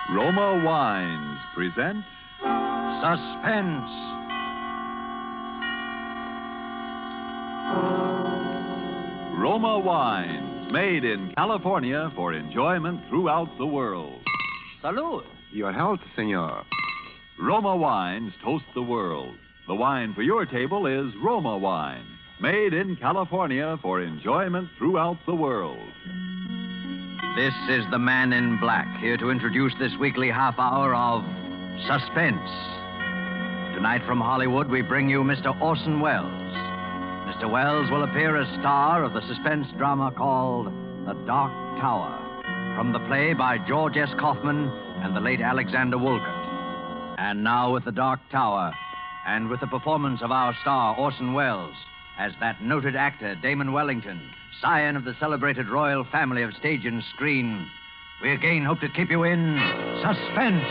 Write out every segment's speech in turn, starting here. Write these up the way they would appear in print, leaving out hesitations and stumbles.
Roma Wines present Suspense. Roma Wines, made in California for enjoyment throughout the world. Salud. Your health, senor. Roma Wines toast the world. The wine for your table is Roma Wine, made in California for enjoyment throughout the world. This is the Man in Black, here to introduce this weekly half hour of Suspense. Tonight from Hollywood, we bring you Mr. Orson Welles. Mr. Welles will appear as star of the suspense drama called The Dark Tower, from the play by George S. Kaufman and the late Alexander Woollcott. And now with The Dark Tower, and with the performance of our star, Orson Welles, as that noted actor, Damon Wellington, scion of the celebrated royal family of stage and screen, we again hope to keep you in suspense.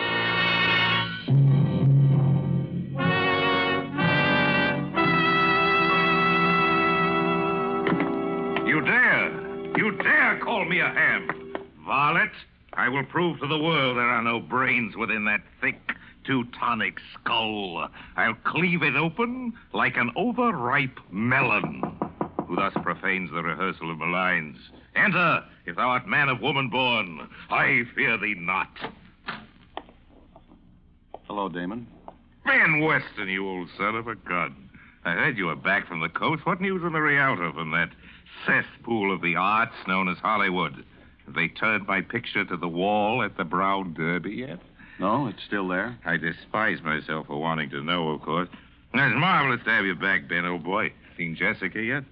You dare call me a ham. Varlet, I will prove to the world there are no brains within that thick Teutonic skull. I'll cleave it open like an overripe melon. Who thus profanes the rehearsal of my lines? Enter, if thou art man of woman born. I fear thee not. Hello, Damon. Ben Weston, you old son of a gun. I heard you were back from the coast. What news on the Rialto from that cesspool of the arts known as Hollywood? Have they turned my picture to the wall at the Brown Derby yet? No, it's still there. I despise myself for wanting to know, of course. It's marvelous to have you back, Ben, old boy. Seen Jessica yet?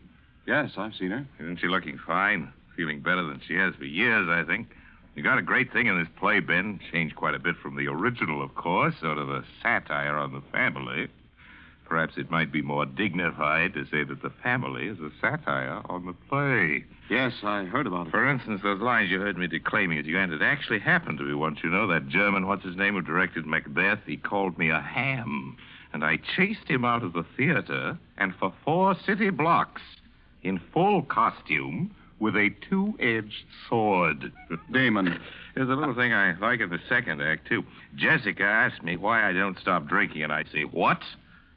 Yes, I've seen her. Isn't she looking fine? Feeling better than she has for years, I think. You got a great thing in this play, Ben. Changed quite a bit from the original, of course. Sort of a satire on the family. Perhaps it might be more dignified to say that the family is a satire on the play. Yes, I heard about it. For instance, those lines you heard me declaiming at the end, it actually happened to me once, you know. That German, what's-his-name, who directed Macbeth, he called me a ham. And I chased him out of the theater, and for 4 city blocks, in full costume, with a 2-edged sword. Damon. There's a little thing I like in the second act, too. Jessica asked me why I don't stop drinking, and I say, what?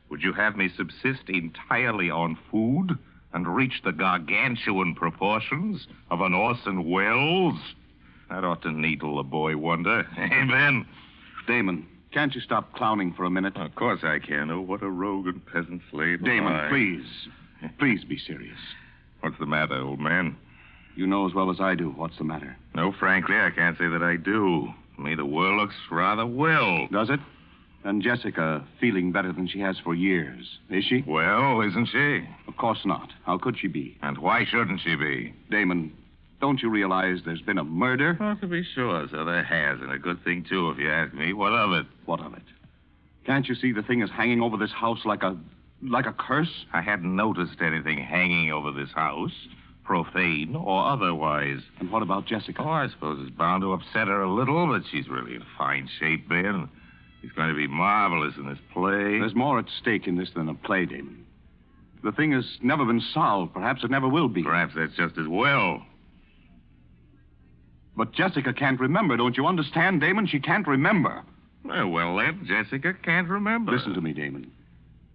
Would you have me subsist entirely on food and reach the gargantuan proportions of an Orson Welles? That ought to needle a boy wonder. Hey, Ben? Damon, can't you stop clowning for a minute? Of course I can. Oh, what a rogue and peasant slave. Damon, please. Please be serious. What's the matter, old man? You know as well as I do what's the matter. No, frankly, I can't say that I do. To me, the world looks rather well. Does it? And Jessica feeling better than she has for years, is she? Well, isn't she? Of course not. How could she be? And why shouldn't she be? Damon, don't you realize there's been a murder? Oh, to be sure, so there has, and a good thing, too, if you ask me. What of it? What of it? Can't you see the thing is hanging over this house like a curse? I hadn't noticed anything hanging over this house, profane or otherwise. And what about Jessica? Oh, I suppose it's bound to upset her a little, but she's really in fine shape, Ben. He's going to be marvelous in this play. There's more at stake in this than a play, Damon. The thing has never been solved. Perhaps it never will be. Perhaps that's just as well. But Jessica can't remember, don't you understand, Damon? She can't remember. Well, then, Jessica can't remember. Listen to me, Damon.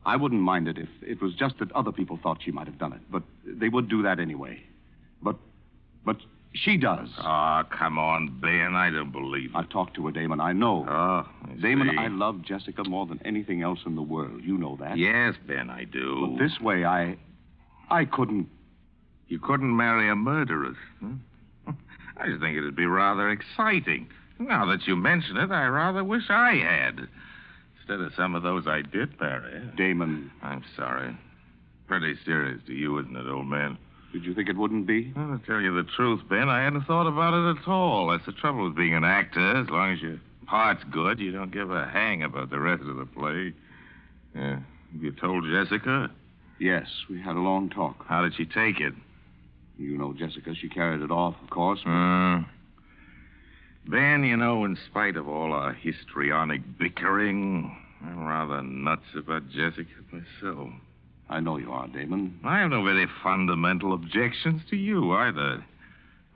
I wouldn't mind it if it was just that other people thought she might have done it. But they would do that anyway. But she does. Oh, come on, Ben. I don't believe it. I've talked to her, Damon. I know. Oh, Damon, I love Jessica more than anything else in the world. You know that. Yes, Ben, I do. But this way, I couldn't. You couldn't marry a murderess? Huh? I just think it'd be rather exciting. Now that you mention it, I rather wish I had. Instead of some of those I did marry. Damon. I'm sorry. Pretty serious to you, isn't it, old man? Did you think it wouldn't be? Well, to tell you the truth, Ben, I hadn't thought about it at all. That's the trouble with being an actor. As long as your part's good, you don't give a hang about the rest of the play. Have you told Jessica? Yes, we had a long talk. How did she take it? You know Jessica. She carried it off, of course. Ben, you know, in spite of all our histrionic bickering, I'm rather nuts about Jessica myself. I know you are, Damon. I have no very fundamental objections to you either.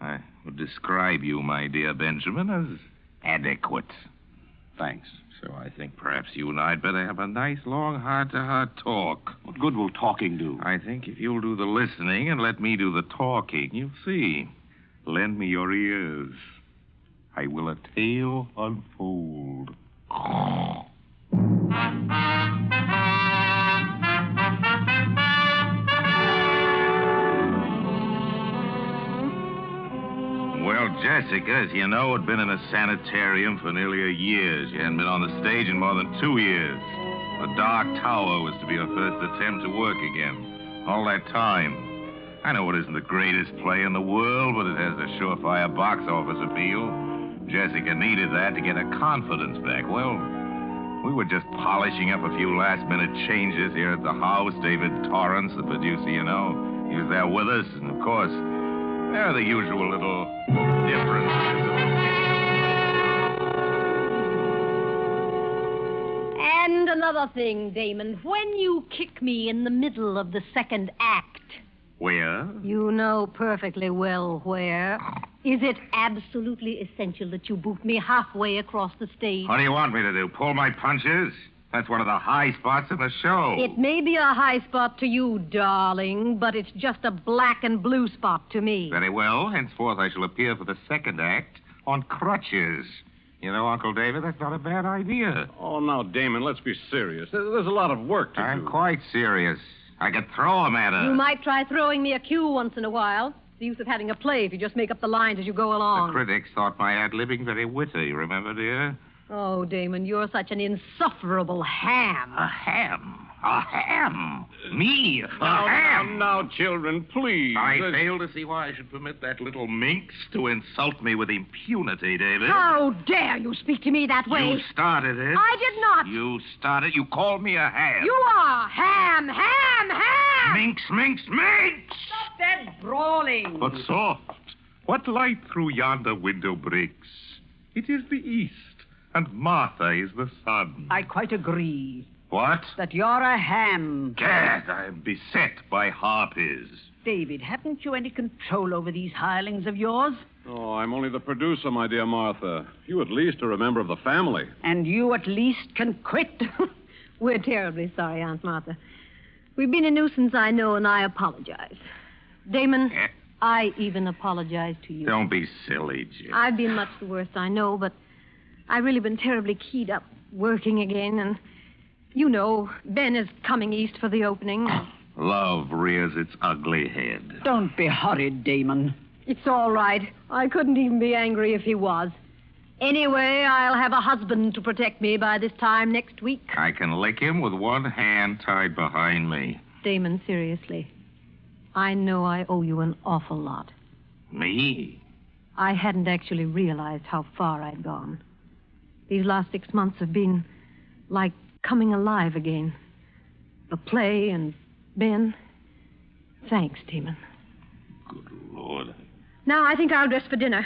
I would describe you, my dear Benjamin, as adequate. Thanks. So I think perhaps you and I'd better have a nice, long, heart-to-heart talk. What good will talking do? I think if you'll do the listening and let me do the talking, you'll see. Lend me your ears. I will a tale unfold. Well, Jessica, as you know, had been in a sanitarium for nearly a year. She hadn't been on the stage in more than 2 years. The Dark Tower was to be her first attempt to work again. All that time. I know it isn't the greatest play in the world, but it has a surefire box office appeal. Jessica needed that to get her confidence back. Well, we were just polishing up a few last-minute changes here at the house. David Torrance, the producer, you know, he was there with us. And, of course, there are the usual little differences. And another thing, Damon. When you kick me in the middle of the second act... Where? You know perfectly well where. Is it absolutely essential that you boot me halfway across the stage? What do you want me to do? Pull my punches? That's one of the high spots of the show. It may be a high spot to you, darling, but it's just a black and blue spot to me. Very well. Henceforth, I shall appear for the second act on crutches. You know, Uncle David, that's not a bad idea. Oh, now, Damon, let's be serious. There's a lot of work to do. I'm quite serious. I could throw him at her. You might try throwing me a cue once in a while. It's the use of having a play if you just make up the lines as you go along. The critics thought my ad-libbing very witty, remember, dear? Oh, Damon, you're such an insufferable ham. A ham? A ham? Me? A ham? Now, children, please. I fail to see why I should permit that little minx to insult me with impunity, David. How dare you speak to me that way? You started it. I did not. You started. You called me a ham. You are ham, ham, ham. Minx, minx, minx! Stop that brawling. But soft. What light through yonder window breaks? It is the east, and Martha is the sun. I quite agree. What? That you're a ham. Gad, I am beset by harpies. David, haven't you any control over these hirelings of yours? Oh, I'm only the producer, my dear Martha. You at least are a member of the family. And you at least can quit. We're terribly sorry, Aunt Martha. We've been a nuisance, I know, and I apologize. Damon, I even apologize to you. Don't be silly, Jim. I've been much the worst, I know, but I've really been terribly keyed up working again, and you know, Ben is coming east for the opening. Love rears its ugly head. Don't be hurried, Damon. It's all right. I couldn't even be angry if he was. Anyway, I'll have a husband to protect me by this time next week. I can lick him with one hand tied behind me. Damon, seriously. I know I owe you an awful lot. Me? I hadn't actually realized how far I'd gone. These last 6 months have been like coming alive again. The play and Ben. Thanks, Damon. Good Lord. Now I think I'll dress for dinner.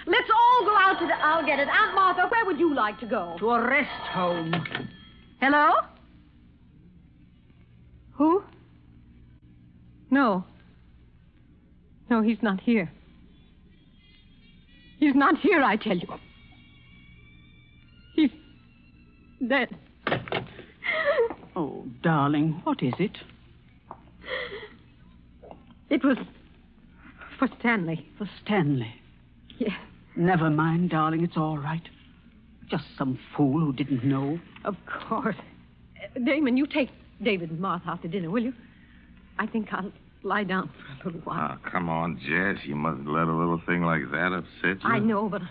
Let's all go out to the... I'll get it. Aunt Martha, where would you like to go? To a rest home. Hello? Who? No. No, he's not here. He's not here, I tell you. He's dead. Oh, darling, what is it? It was for Stanley. For Stanley. Yes. Never mind, darling, it's all right. Just some fool who didn't know. Of course. Damon, you take David and Martha out to dinner, will you? I think I'll lie down for a little while. Oh, come on, Jess. You mustn't let a little thing like that upset you. I know, but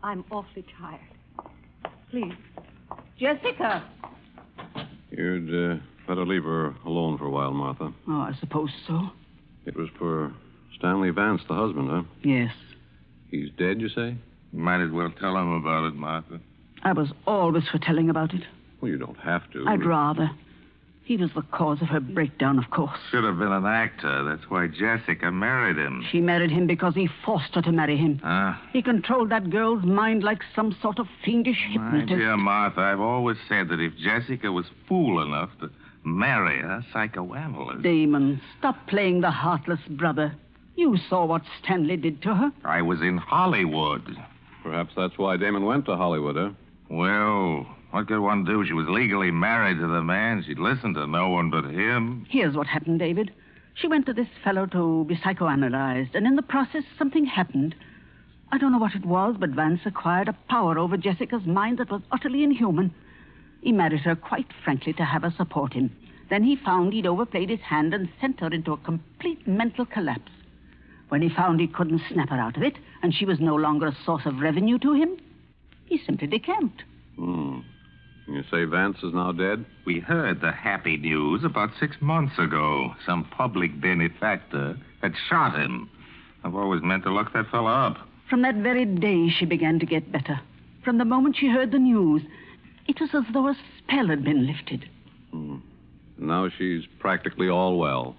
I'm awfully tired. Please. Jessica. You'd better leave her alone for a while, Martha. Oh, I suppose so. It was for Stanley Vance, the husband, huh? Yes. He's dead, you say? You might as well tell him about it, Martha. I was always for telling about it. Well, you don't have to. I'd rather. He was the cause of her breakdown, of course. Should have been an actor. That's why Jessica married him. She married him because he forced her to marry him. He controlled that girl's mind like some sort of fiendish My hypnotist. dear Martha, I've always said that if Jessica was fool enough to marry a psychoanalyst... Damon, stop playing the heartless brother. You saw what Stanley did to her. I was in Hollywood. Perhaps that's why Damon went to Hollywood, huh? Well, what could one do? She was legally married to the man. She'd listen to no one but him. Here's what happened, David. She went to this fellow to be psychoanalyzed, and in the process, something happened. I don't know what it was, but Vance acquired a power over Jessica's mind that was utterly inhuman. He married her, quite frankly, to have her support him. Then he found he'd overplayed his hand and sent her into a complete mental collapse. When he found he couldn't snap her out of it, and she was no longer a source of revenue to him, he simply decamped. You say Vance is now dead? We heard the happy news about 6 months ago. Some public benefactor had shot him. I've always meant to look that fella up. From that very day, she began to get better. From the moment she heard the news, it was as though a spell had been lifted. Now she's practically all well.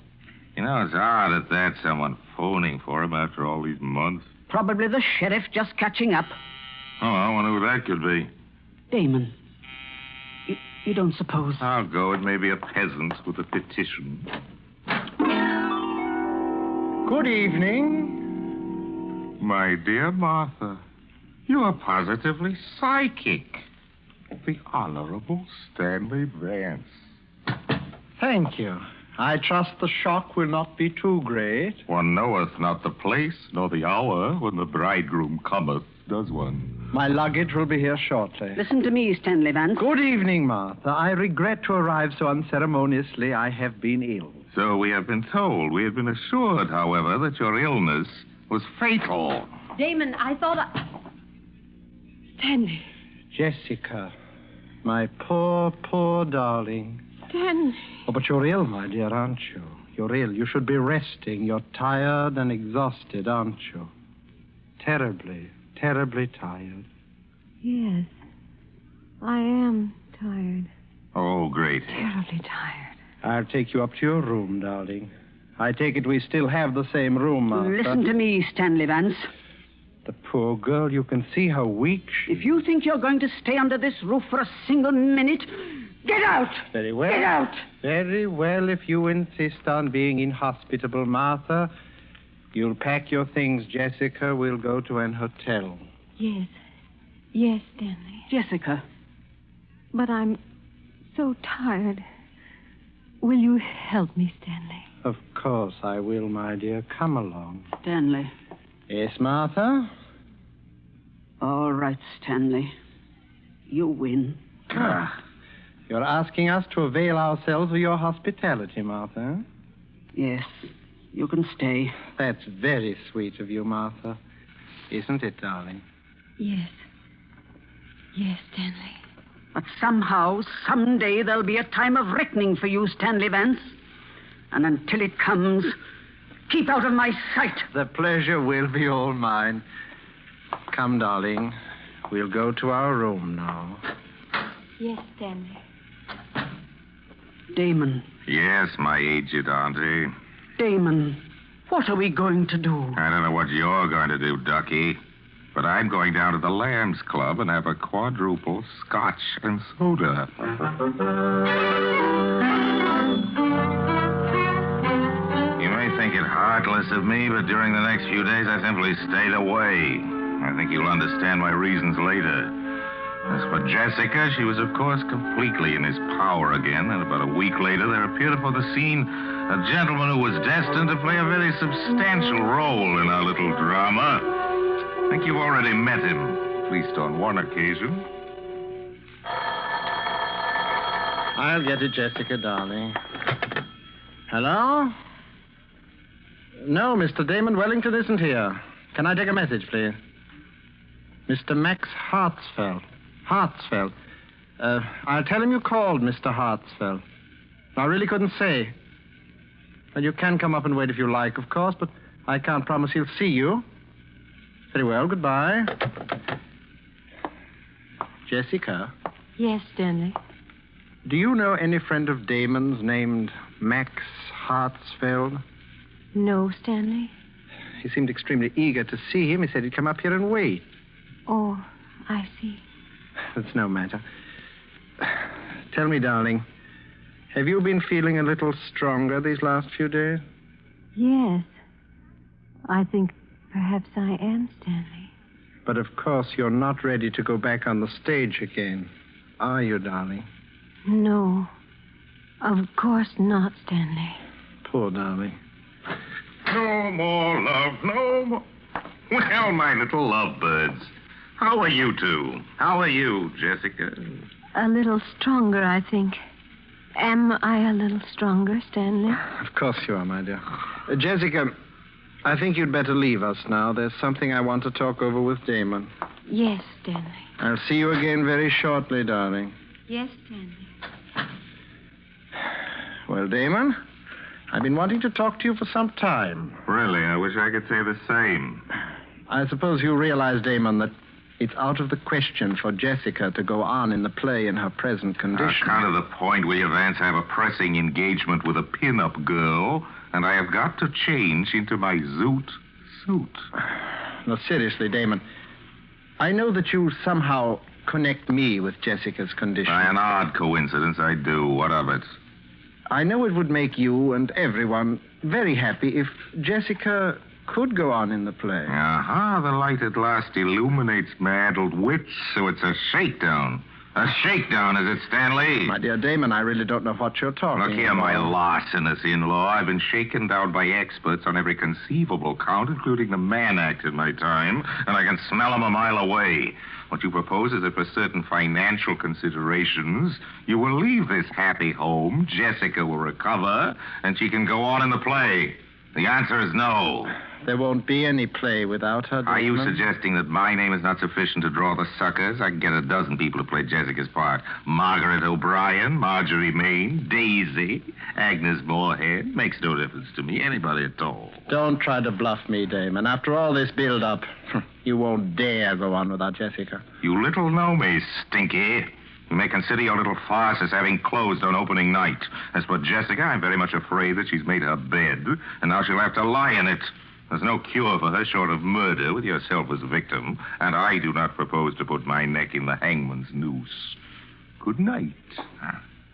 You know, it's odd that someone phoning for him after all these months. Probably the sheriff just catching up. Oh, I wonder who that could be. Damon, you don't suppose... I'll go. It may be a peasant with a petition. Good evening. My dear Martha, you are positively psychic. The Honorable Stanley Vance. Thank you. I trust the shock will not be too great. One knoweth not the place nor the hour when the bridegroom cometh, does one? My luggage will be here shortly. Listen to me, Stanley Vance. Good evening, Martha. I regret to arrive so unceremoniously. I have been ill. So we have been told. We have been assured, however, that your illness was fatal. Damon, I thought Stanley. Jessica, my poor darling. Stanley. Oh, but you're ill, my dear, aren't you? You're ill. You should be resting. You're tired and exhausted, aren't you? Terribly tired. Yes, I am tired. Oh, great. Terribly tired. I'll take you up to your room, darling. I take it we still have the same room, Martha. Listen to me, Stanley Vance. The poor girl, you can see how weak she... If you think you're going to stay under this roof for a single minute, get out! Very well. Get out! Very well, if you insist on being inhospitable, Martha. You'll pack your things, Jessica. We'll go to an hotel. Yes. Yes, Stanley. Jessica. But I'm so tired. Will you help me, Stanley? Of course I will, my dear. Come along. Stanley. Yes, Martha? All right, Stanley. You win. You're asking us to avail ourselves of your hospitality, Martha. Yes. You can stay. That's very sweet of you, Martha. Isn't it, darling? Yes. Yes, Stanley. But somehow, someday, there'll be a time of reckoning for you, Stanley Vance. And until it comes, keep out of my sight. The pleasure will be all mine. Come, darling. We'll go to our room now. Yes, Stanley. Damon. Yes, my aged auntie. Damon, what are we going to do? I don't know what you're going to do, Ducky. But I'm going down to the Lambs Club and have a quadruple scotch and soda. You may think it heartless of me, but during the next few days I simply stayed away. I think you'll understand my reasons later. As for Jessica, she was, of course, completely in his power again, and about a week later there appeared upon the scene a gentleman who was destined to play a very substantial role in our little drama. I think you've already met him, at least on one occasion. I'll get it, Jessica, darling. Hello? No, Mr. Damon Wellington isn't here. Can I take a message, please? Mr. Max Hartsfeld. Hartsfeld. I'll tell him you called, Mr. Hartsfeld. I really couldn't say. Well, you can come up and wait if you like, of course, but I can't promise he'll see you. Very well, goodbye. Jessica? Yes, Stanley. Do you know any friend of Damon's named Max Hartsfeld? No, Stanley. He seemed extremely eager to see him. He said he'd come up here and wait. Oh, I see. That's no matter. Tell me, darling, have you been feeling a little stronger these last few days? Yes. I think perhaps I am, Stanley. But of course, you're not ready to go back on the stage again, are you, darling? No. Of course not, Stanley. Poor darling. No more love, no more. Well, my little lovebirds, how are you two? How are you, Jessica? A little stronger, I think. Am I a little stronger, Stanley? Of course you are, my dear. Jessica, I think you'd better leave us now. There's something I want to talk over with Damon. Yes, Stanley. I'll see you again very shortly, darling. Yes, Stanley. Well, Damon, I've been wanting to talk to you for some time. Really, I wish I could say the same. I suppose you realize, Damon, that it's out of the question for Jessica to go on in the play in her present condition. Kind of the point, will you, Vance? I have a pressing engagement with a pin-up girl, and I have got to change into my zoot suit. No, seriously, Damon, I know that you somehow connect me with Jessica's condition. By an odd coincidence, I do. What of it? I know it would make you and everyone very happy if Jessica could go on in the play. Aha, the light at last illuminates my addled wits, so it's a shakedown. A shakedown, is it, Stanley? My dear Damon, I really don't know what you're talking about. Look here, my larcenous in-law. I've been shaken down by experts on every conceivable count, including the man act in my time, and I can smell 'em a mile away. What you propose is that for certain financial considerations, you will leave this happy home, Jessica will recover, and she can go on in the play. The answer is no. There won't be any play without her, Damon. Are you suggesting that my name is not sufficient to draw the suckers? I can get a dozen people to play Jessica's part. Margaret O'Brien, Marjorie Main, Daisy, Agnes Moorehead. Makes no difference to me. Anybody at all. Don't try to bluff me, Damon. After all this build-up, you won't dare go on without Jessica. You little know me, Stinky. You may consider your little farce as having closed on opening night. As for Jessica, I'm very much afraid that she's made her bed, and now she'll have to lie in it. There's no cure for her short of murder with yourself as victim, and I do not propose to put my neck in the hangman's noose. Good night.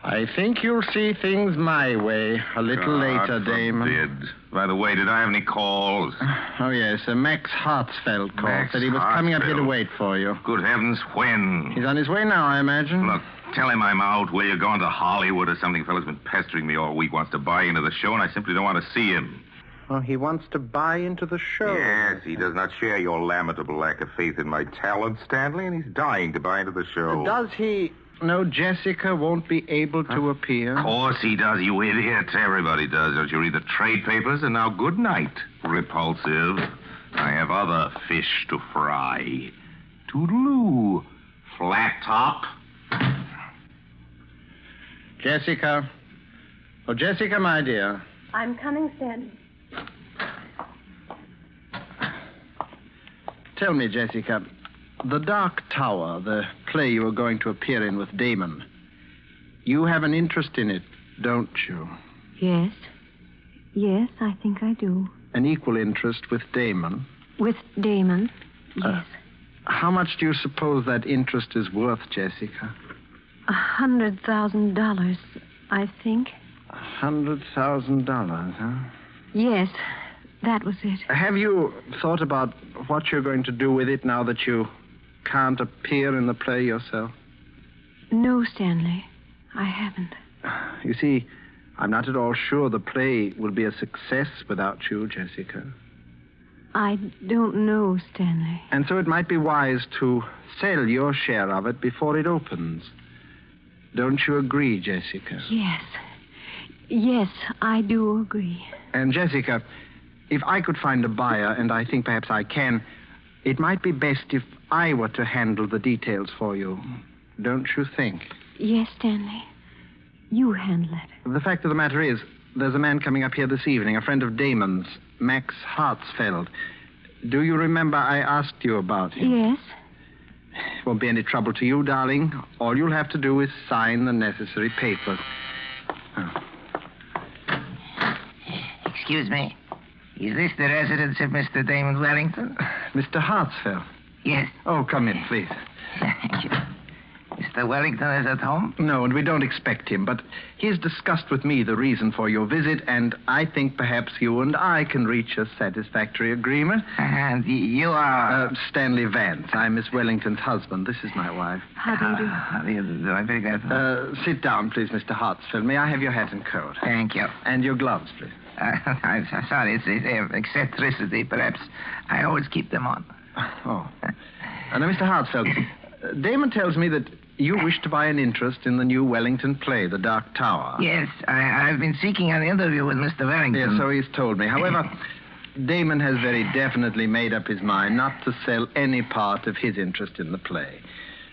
I think you'll see things my way a little later, Damon. Forbid. By the way, did I have any calls? Oh, yes. Max Hartsfeld called. Max Said he was coming up here to Hartsfeld. wait for you. Good heavens, when? He's on his way now, I imagine. Look, tell him I'm out. Will you go on to Hollywood or something? Fellow's been pestering me all week, wants to buy into the show, and I simply don't want to see him. Oh, he wants to buy into the show. Yes, he does not share your lamentable lack of faith in my talent, Stanley, and he's dying to buy into the show. Does he know Jessica won't be able to appear? Of course he does, you idiot. Everybody does. Don't you read the trade papers? And now, good night, repulsive. I have other fish to fry. Toodaloo, flat top. Jessica. Oh, Jessica, my dear. I'm coming, Stanley. Tell me, Jessica, The Dark Tower, the play you were going to appear in with Damon, you have an interest in it, don't you? Yes. Yes, I think I do. An equal interest with Damon? With Damon, yes. How much do you suppose that interest is worth, Jessica? $100,000, I think. $100,000, huh? Yes, that was it. Have you thought about what you're going to do with it now that you can't appear in the play yourself? No, Stanley, I haven't. You see, I'm not at all sure the play will be a success without you, Jessica. I don't know, Stanley. And so it might be wise to sell your share of it before it opens. Don't you agree, Jessica? Yes. Yes, I do agree. And, Jessica, if I could find a buyer, and I think perhaps I can, it might be best if I were to handle the details for you. Don't you think? Yes, Stanley. You handle it. The fact of the matter is, there's a man coming up here this evening, a friend of Damon's, Max Hartsfeld. Do you remember I asked you about him? Yes. It won't be any trouble to you, darling. All you'll have to do is sign the necessary papers. Oh. Excuse me. Is this the residence of Mr. Damon Wellington? Mr. Hartsfeld. Yes. Oh, come in, please. Thank you. Mr. Mr. Wellington is at home? No, and we don't expect him, but he's discussed with me the reason for your visit, and I think perhaps you and I can reach a satisfactory agreement. And you are... Stanley Vance. I'm Miss Wellington's husband. This is my wife. How do you do? How do you do? I beg that. Sit down, please, Mr. Hartsfield. May I have your hat and coat? Thank you. And your gloves, please. I'm sorry, it's eccentricity. Perhaps I always keep them on. Oh. Now, Mr. Hartsfield, Damon tells me that you wish to buy an interest in the new Wellington play, The Dark Tower. Yes, I've been seeking an interview with Mr. Wellington. Yes, so he's told me. However, Damon has very definitely made up his mind not to sell any part of his interest in the play.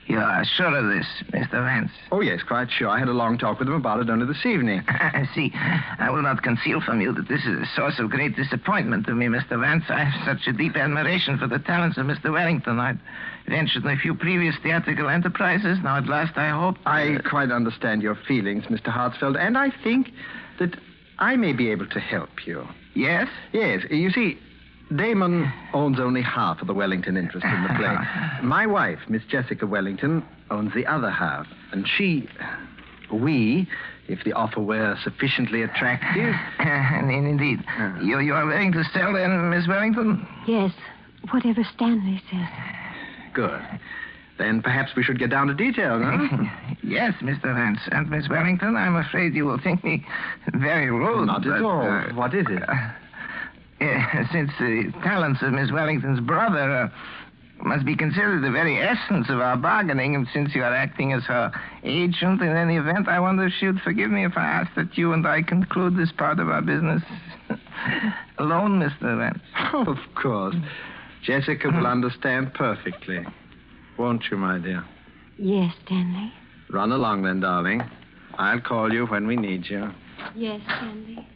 You are sure of this, Mr. Vance? Oh, yes, quite sure. I had a long talk with him about it only this evening. See, I will not conceal from you that this is a source of great disappointment to me, Mr. Vance. I have such a deep admiration for the talents of Mr. Wellington. I'd ventured in a few previous theatrical enterprises. Now, at last, I hope... I quite understand your feelings, Mr. Hartsfield, and I think that I may be able to help you. Yes? Yes. You see, Damon owns only half of the Wellington interest in the play. My wife, Miss Jessica Wellington, owns the other half. And we, if the offer were sufficiently attractive... Indeed. You are willing to sell then, Miss Wellington? Yes, whatever Stanley says. Good. Then perhaps we should get down to detail, no? Yes, Mr. Vance. And Miss Wellington, I'm afraid you will think me very rude. Not at all. What is it? Since the talents of Miss Wellington's brother must be considered the very essence of our bargaining, and since you are acting as her agent in any event, I wonder if she would forgive me if I ask that you and I conclude this part of our business alone, Mr. Vance. Oh, of course. Jessica will understand perfectly. Won't you, my dear? Yes, Stanley. Run along then, darling. I'll call you when we need you. Yes, Stanley.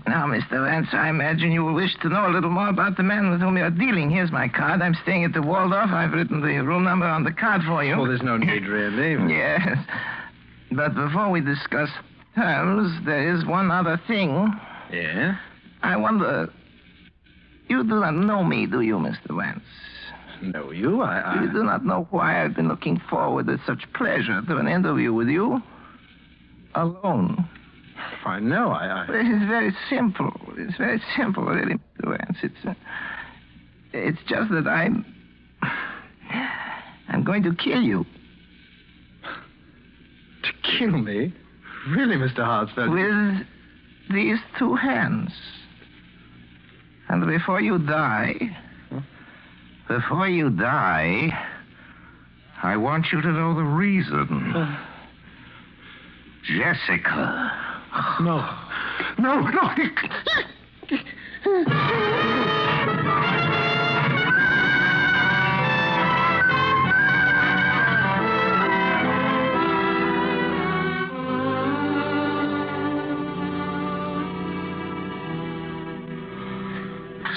Now, Mr. Vance, I imagine you will wish to know a little more about the man with whom you are dealing. Here's my card. I'm staying at the Waldorf. I've written the room number on the card for you. Oh, there's no need, really. Yes. But before we discuss terms, there is one other thing. Yeah? I wonder... You do not know me, do you, Mr. Vance? Know you? You do not know why I've been looking forward with such pleasure to an interview with you? Alone. I know, It is very simple. It's very simple, really, Mr. Vance. It's just that I'm going to kill you. To kill me? Really, Mr. Hartsfield? With these two hands. And before you die, I want you to know the reason. Jessica. No.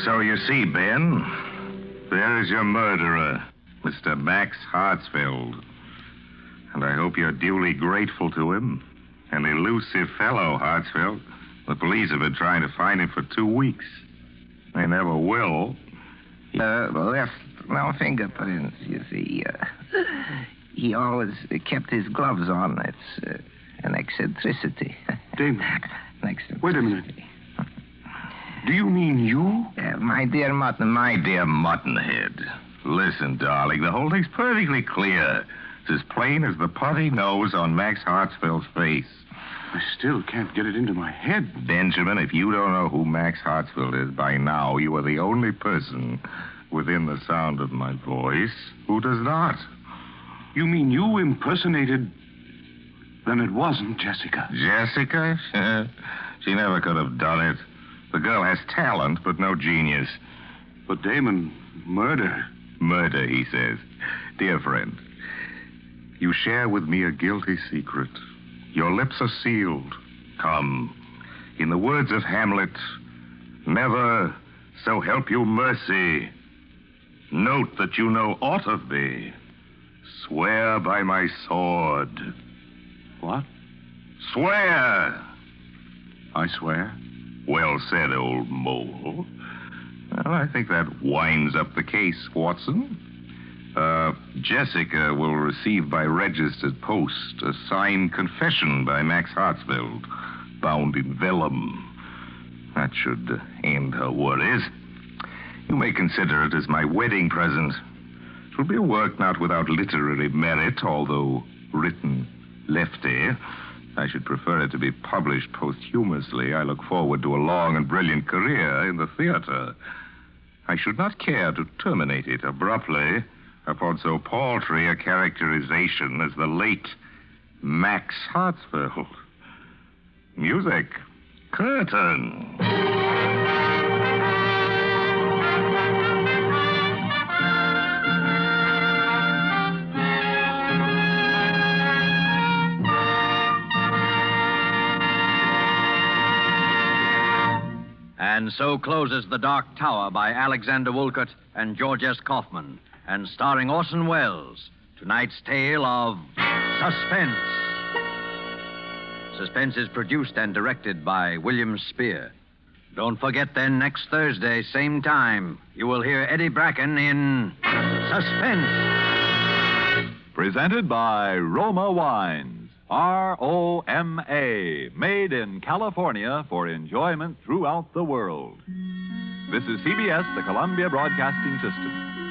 So you see, Ben, there is your murderer, Mr. Max Hartsfield. And I hope you're duly grateful to him. An elusive fellow, Hartsfield. The police have been trying to find him for 2 weeks. They never will. Left no fingerprints, you see. He always kept his gloves on. It's an eccentricity. Damon. An eccentricity. Wait a minute. Do you mean you? My dear Muttonhead. Listen, darling, the whole thing's perfectly clear. It's as plain as the putty nose on Max Hartsfield's face. I still can't get it into my head. Benjamin, if you don't know who Max Hartsfield is by now, you are the only person within the sound of my voice who does not. You mean you impersonated... Then it wasn't Jessica. Jessica? She never could have done it. The girl has talent, but no genius. But Damon, murder. Murder, he says. Dear friend, you share with me a guilty secret. Your lips are sealed. Come. In the words of Hamlet, never, so help you mercy. Note that you know aught of me. Swear by my sword. What? Swear! I swear. Well said, old mole. Well, I think that winds up the case, Watson. Jessica will receive by registered post a signed confession by Max Hartsfeld, bound in vellum. That should end her worries. You may consider it as my wedding present. It will be a work not without literary merit, although written lefty. I should prefer it to be published posthumously. I look forward to a long and brilliant career in the theater. I should not care to terminate it abruptly upon so paltry a characterization as the late Max Hartsfeld. Music. Curtain. And so closes The Dark Tower by Alexander Woolcott and George S. Kaufman, and starring Orson Welles. Tonight's tale of Suspense. Suspense is produced and directed by William Spear. Don't forget then, next Thursday, same time, you will hear Eddie Bracken in Suspense. Presented by Roma Wines. R-O-M-A. Made in California for enjoyment throughout the world. This is CBS, the Columbia Broadcasting System.